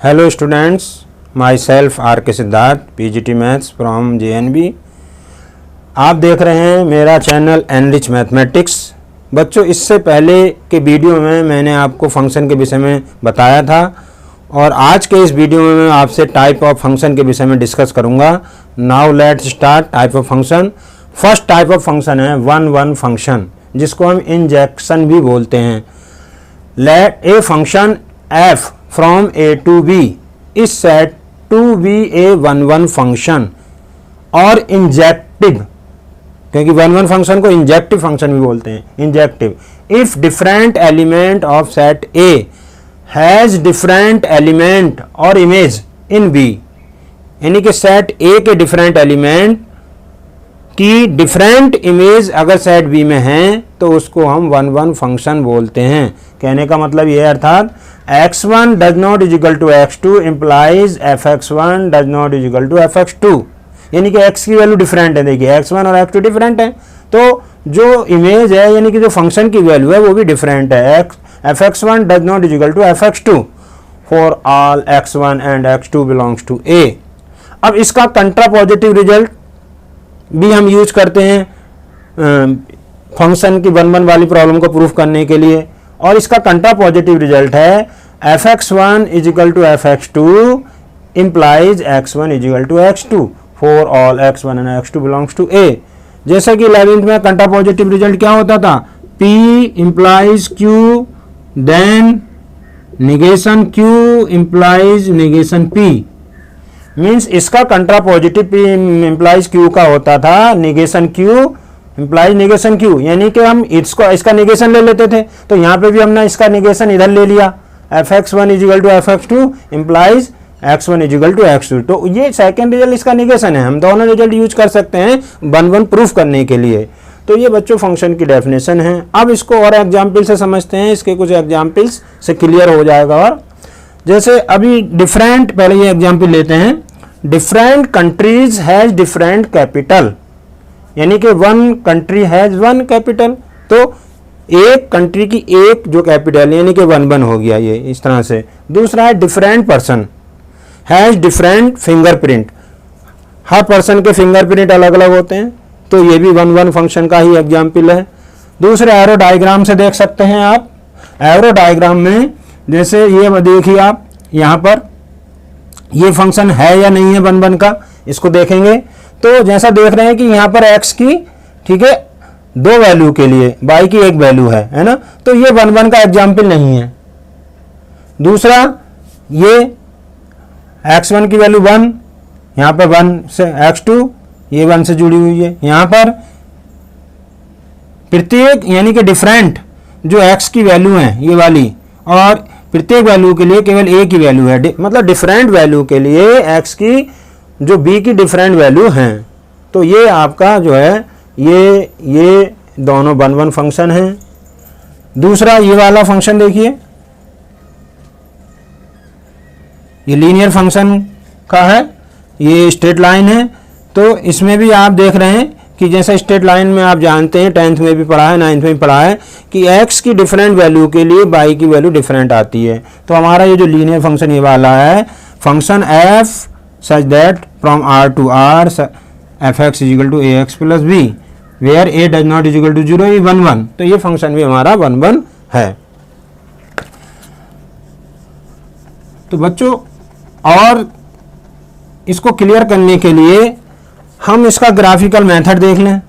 Hello students, myself R K Siddharth, PGT maths from JNB. आप देख रहे हैं मेरा चैनल एनरिच मैथमेटिक्स। बच्चों, इससे पहले के वीडियो में मैंने आपको फंक्शन के विषय में बताया था और आज के इस वीडियो में मैं आपसे टाइप ऑफ फंक्शन के विषय में डिस्कस करूंगा। Now let's start type of function. First type of function है वन वन फंक्शन, जिसको हम इंजेक्शन भी बोलते हैं। Let a function F from A to B is said to be a one-one function और इंजेक्टिव, क्योंकि one one function को injective function भी बोलते हैं। Injective if different element of set A has different element और image in B, यानी कि set A के डिफरेंट एलिमेंट की डिफरेंट इमेज अगर सेट B में है तो उसको हम वन वन फंक्शन बोलते हैं। कहने का मतलब ये अर्थात x1 does not is equal to x2 implies fx1 does not is equal to fx2, यानी कि x की वैल्यू डिफरेंट है। देखिए x1 और x2 डिफरेंट है, तो जो इमेज है यानी कि जो फंक्शन की वैल्यू है वो भी डिफरेंट है। fx1 does not is equal to fx2 for all x1 and x2 belongs to A। अब इसका कंट्रापोजिटिव रिजल्ट भी हम यूज करते हैं फंक्शन की वन वन वाली प्रॉब्लम को प्रूफ करने के लिए, और इसका कंट्रापोजिटिव रिजल्ट है fx1 is equal to fx2 implies x1 is equal to x2 for all x1 and x2 belongs to A। जैसा कि 11th में कंट्रापोजिटिव रिजल्ट क्या होता था, P implies Q then negation Q implies negation P, means इसका कंट्रापोजिटिव P implies Q का होता था negation Q implies negation Q, यानी कि हम इसका नेगेशन ले लेते थे, तो यहाँ पे भी हमने इसका नेगेशन इधर ले लिया। fx1 is equal to fx2 implies x1 is equal to x2, तो ये सेकंड रिजल्ट इसका नेगेशन है। हम दोनों रिजल्ट यूज कर सकते हैं वन वन प्रूफ करने के लिए। तो ये बच्चों फंक्शन की डेफिनेशन है। अब इसको और एग्जाम्पल से समझते हैं, इसके कुछ एग्जाम्पल्स से क्लियर हो जाएगा। और जैसे अभी डिफरेंट, पहले ये एग्जाम्पल लेते हैं, different countries has different capital, यानी कि one country has one capital, तो एक कंट्री की एक जो कैपिटल यानी कि वन वन हो गया ये इस तरह से। दूसरा है different person has different fingerprint, her person के फिंगरप्रिंट अलग अलग होते हैं, तो ये भी वन वन फंक्शन का ही एग्जाम्पल है। दूसरे एरो डायग्राम से देख सकते हैं आप। एरो डायग्राम में जैसे ये देखिए आप, यहाँ पर ये फंक्शन है या नहीं है वन वन का, इसको देखेंगे तो जैसा देख रहे हैं कि यहाँ पर x की, ठीक है, दो वैल्यू के लिए y की एक वैल्यू है ना, तो ये वन वन का एग्जाम्पल नहीं है। दूसरा, ये x1 की वैल्यू 1, यहाँ पर 1 से x2 ये 1 से जुड़ी हुई है। यहाँ पर प्रत्येक यानी कि डिफरेंट जो x की वैल्यू है ये वाली, और प्रत्येक वैल्यू के लिए केवल a की वैल्यू है, मतलब डिफरेंट वैल्यू के लिए x की जो b की डिफरेंट वैल्यू हैं, तो ये आपका जो है ये दोनों वन वन फंक्शन हैं। दूसरा ये वाला फंक्शन देखिए, ये लीनियर फंक्शन का है, ये स्ट्रेट लाइन है, तो इसमें भी आप देख रहे हैं कि जैसा स्ट्रेट लाइन में आप जानते हैं 10th में भी पढ़ा है, 9th में भी पढ़ा है कि x की डिफरेंट वैल्यू के लिए y की वैल्यू डिफरेंट आती है। तो हमारा ये जो लीनियर फंक्शन ये वाला है, function f such that from R to R fx is equal to ax plus b where a does not is equal to 0 is 1 1, तो ये फंक्शन भी हमारा 1 1 है। तो बच्चों, और इसको क्लियर करने के लिए हम इसका ग्राफिकल मेथड देख लें।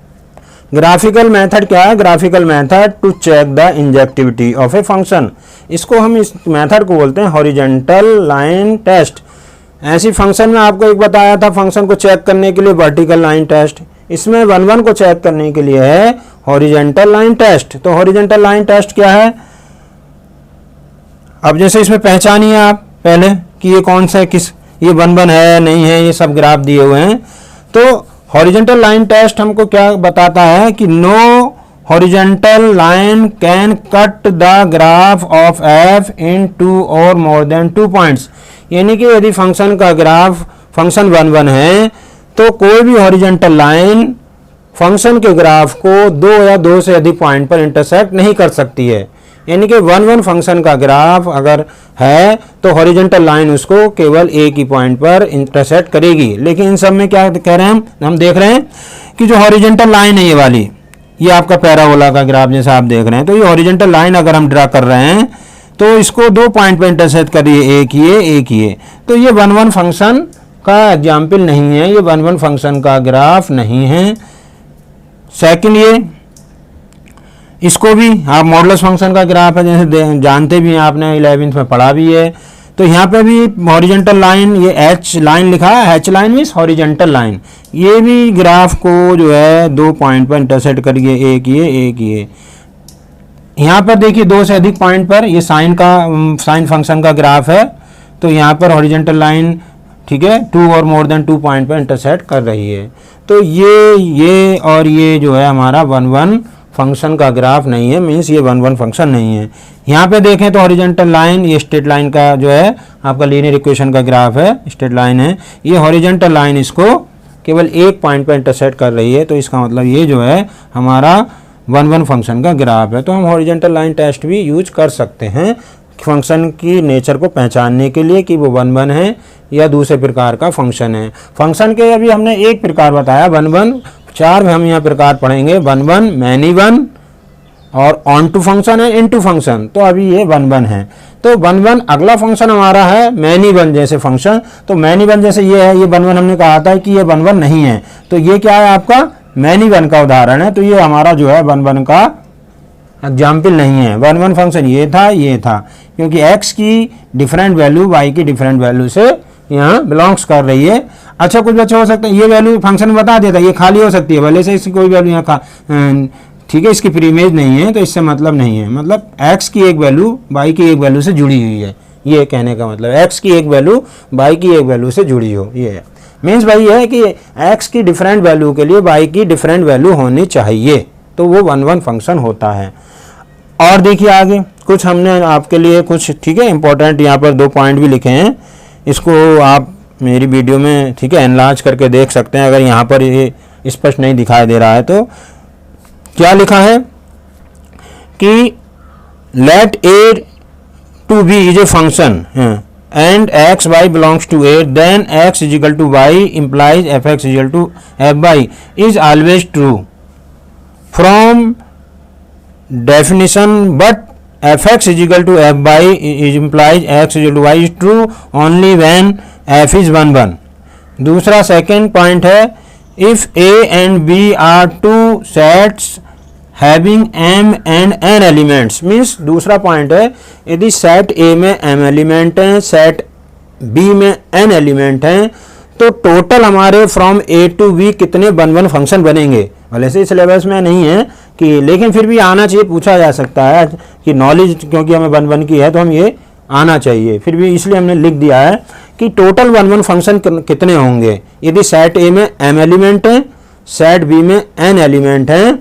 ग्राफिकल मेथड क्या है? Graphical method to check the injectivity of a function. इसको हम इस मेथड को बोलते हैं हॉरिजॉन्टल लाइन टेस्ट। ऐसी फंक्शन में आपको एक बताया था फंक्शन को चेक करने के लिए वर्टिकल लाइन टेस्ट, इसमें वन वन को चेक करने के लिए है हॉरिजॉन्टल लाइन टेस्ट। तो हॉरिजॉन्टल लाइन टेस्ट क्या है? अब जैसे इसमें पहचानिए आप पहले कि ये कौन सा है, किस, ये वन वन है नहीं है, ये सब ग्राफ दिए हुए हैं। तो हॉरिजॉन्टल लाइन टेस्ट हमको क्या बताता है कि no horizontal line can cut the graph of f in 2 or more than 2 points, यानी कि यदि फंक्शन का ग्राफ फंक्शन वन वन है तो कोई भी हॉरिजॉन्टल लाइन फंक्शन के ग्राफ को 2 या 2 से अधिक पॉइंट पर इंटरसेक्ट नहीं कर सकती है। यानी कि 1 1 फंक्शन का ग्राफ अगर है तो हॉरिजॉन्टल लाइन उसको केवल एक ही पॉइंट पर इंटरसेक्ट करेगी। लेकिन इन सब में क्या कह रहे हैं हम देख रहे हैं कि जो हॉरिजॉन्टल लाइन है ये वाली, ये आपका पैराबोला का ग्राफ जैसा आप देख रहे हैं, तो ये हॉरिजॉन्टल लाइन अगर हम ड्रा कर रहे हैं तो इसको 2 पॉइंट पर इंटरसेक्ट करिए, एक ये। तो ये 1 1 फंक्शन का एग्जाम्पल नहीं है, ये 1 1 फंक्शन का ग्राफ नहीं है। सेकंड, ये इसको भी आप मॉडुलस फंक्शन का ग्राफ है, जैसे जानते भी हैं आपने 11th में पढ़ा भी है। तो यहाँ पे भी हॉरिजॉन्टल लाइन, ये एच लाइन लिखा है, H line means horizontal line, ये भी ग्राफ को जो है 2 पॉइंट पर इंटरसेक्ट करिए, एक ये। यहाँ पर देखिए 2 से अधिक पॉइंट पर ये साइन फंक्शन का ग्राफ है, तो यहाँ पर हॉरिजॉन्टल लाइन, ठीक है, 2 और मोर देन 2 पॉइंट पर इंटरसेक्ट कर रही है। तो ये और ये जो है हमारा 1 1 फंक्शन का ग्राफ नहीं है, मीन्स ये 1 1 फंक्शन नहीं है। यहाँ पे देखें तो हॉरिजॉन्टल लाइन, ये स्ट्रेट लाइन का जो है आपका लीनियर इक्वेशन का ग्राफ है, स्ट्रेट लाइन है, ये हॉरिजॉन्टल लाइन इसको केवल एक पॉइंट पर इंटरसेक्ट कर रही है, तो इसका मतलब ये जो है हमारा 1 1 फंक्शन का ग्राफ है। तो हम हॉरिजॉन्टल लाइन टेस्ट भी यूज कर सकते हैं फंक्शन की नेचर को पहचानने के लिए कि वो 1 1 है या दूसरे प्रकार का फंक्शन है। फंक्शन के अभी हमने एक प्रकार बताया 1 1, 4 में हम यहाँ प्रकार पढ़ेंगे 1 1, मैनी 1 और ऑन टू फंक्शन है, इनटू फंक्शन। तो अभी ये 1 1 है। तो 1 1 अगला फंक्शन हमारा है मैनी 1 जैसे फंक्शन। तो मैनी 1 जैसे ये है, ये 1 1 हमने कहा था कि ये 1 1 नहीं है, तो ये क्या है आपका मैनी 1 का उदाहरण है। तो ये हमारा जो है 1 1 का एग्जाम्पल नहीं है। 1 1 फंक्शन ये था, क्योंकि x की डिफरेंट वैल्यू y की डिफरेंट वैल्यू से यहाँ बिलोंग्स कर रही है। अच्छा, कुछ बच्चे हो सकते हैं ये वैल्यू फंक्शन में बता देता है, ये खाली हो सकती है, भले से इसकी कोई वैल्यू यहाँ ठीक है, इसकी प्री इमेज नहीं है, तो इससे मतलब नहीं है, मतलब x की एक वैल्यू y की एक वैल्यू से जुड़ी हुई है, ये कहने का मतलब x की एक वैल्यू y की एक वैल्यू से जुड़ी हो, ये है। मीन्स भाई ये है कि x की डिफरेंट वैल्यू के लिए y की डिफरेंट वैल्यू होनी चाहिए, तो वो 1 1 फंक्शन होता है। और देखिए आगे कुछ हमने आपके लिए कुछ, ठीक है, इंपॉर्टेंट यहाँ पर 2 पॉइंट भी लिखे हैं, इसको आप मेरी वीडियो में, ठीक है, एनलार्ज करके देख सकते हैं। अगर यहाँ पर ये स्पष्ट नहीं दिखाई दे रहा है तो क्या लिखा है कि let A to B is a function and X Y belongs to A, then X is equal to Y implies F X is equal to F Y is always true from definition, but fx is equal to f by is implies x is equal to y is true only when f is 1 1. दूसरा second point है if a and b are two sets having m and n elements, means दूसरा point है यदि set a में m element हैं, set b में n element हैं, तो टोटल हमारे फ्रॉम a टू b कितने 1 1 फंक्शन बनेंगे। भले से सिलेबस में नहीं है कि, लेकिन फिर भी आना चाहिए, पूछा जा सकता है कि नॉलेज क्योंकि हमें 1 1 की है तो हम ये आना चाहिए, फिर भी इसलिए हमने लिख दिया है कि टोटल 1 1 फंक्शन कितने होंगे यदि सेट ए में m एलिमेंट है, सेट बी में n एलिमेंट हैं,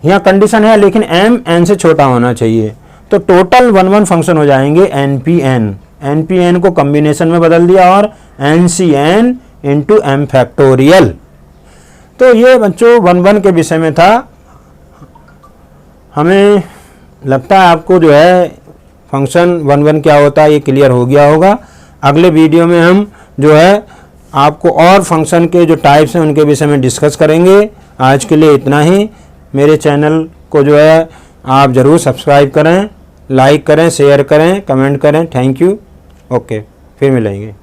यहाँ कंडीशन है लेकिन m n से छोटा होना चाहिए, तो टोटल 1 1 फंक्शन हो जाएंगे npn को कॉम्बिनेशन में बदल दिया और ncn इंटू m फैक्टोरियल। तो ये बच्चों 1 1 के विषय में था। हमें लगता है आपको जो है फंक्शन 1 1 क्या होता है ये क्लियर हो गया होगा। अगले वीडियो में हम जो है आपको और फंक्शन के जो टाइप्स हैं उनके विषय में डिस्कस करेंगे। आज के लिए इतना ही। मेरे चैनल को जो है आप ज़रूर सब्सक्राइब करें, लाइक करें, शेयर करें, कमेंट करें। Thank you. ओके, फिर मिलेंगे।